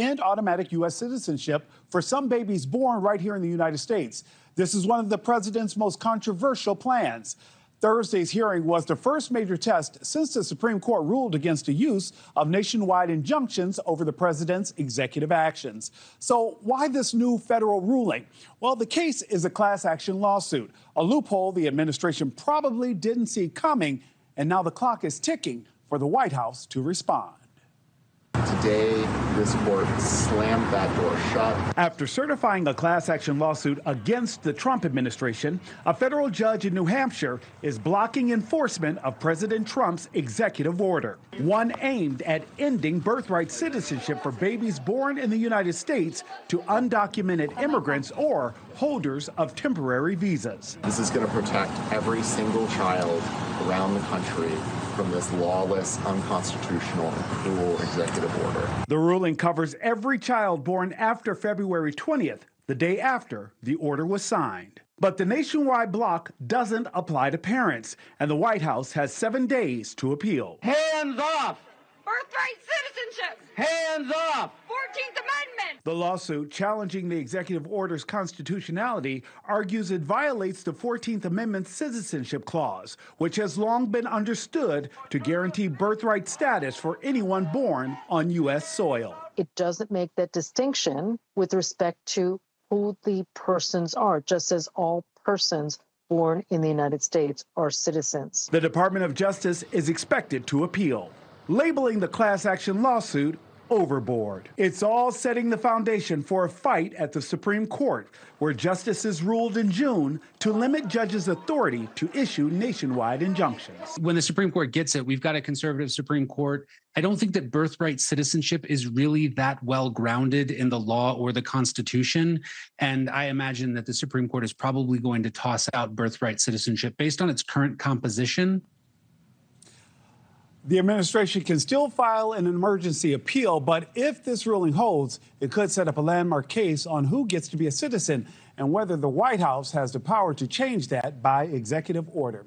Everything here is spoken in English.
and automatic U.S. citizenship for some babies born right here in the United States. This is one of the president's most controversial plans. Thursday's hearing was the first major test since the Supreme Court ruled against the use of nationwide injunctions over the president's executive actions. So why this new federal ruling? Well, the case is a class action lawsuit, a loophole the administration probably didn't see coming, and now the clock is ticking for the White House to respond. Today, this court slammed that door shut. After certifying a class action lawsuit against the Trump administration, a federal judge in New Hampshire is blocking enforcement of President Trump's executive order, one aimed at ending birthright citizenship for babies born in the United States to undocumented immigrants or holders of temporary visas. This is going to protect every single child around the country from this lawless, unconstitutional, and cruel executive order. The ruling covers every child born after February 20th, the day after the order was signed. But the nationwide block doesn't apply to parents, and the White House has 7 days to appeal. Hands off! Birthright citizenship! Hands off! 14th Amendment! The lawsuit challenging the executive order's constitutionality argues it violates the 14th Amendment citizenship clause, which has long been understood to guarantee birthright status for anyone born on U.S. soil. It doesn't make that distinction with respect to who the persons are, just as all persons born in the United States are citizens. The Department of Justice is expected to appeal, labeling the class action lawsuit overboard. It's all setting the foundation for a fight at the Supreme Court, where justices ruled in June to limit judges' authority to issue nationwide injunctions. When the Supreme Court gets it, we've got a conservative Supreme Court. I don't think that birthright citizenship is really that well grounded in the law or the Constitution. And I imagine that the Supreme Court is probably going to toss out birthright citizenship based on its current composition. The administration can still file an emergency appeal, but if this ruling holds, it could set up a landmark case on who gets to be a citizen and whether the White House has the power to change that by executive order.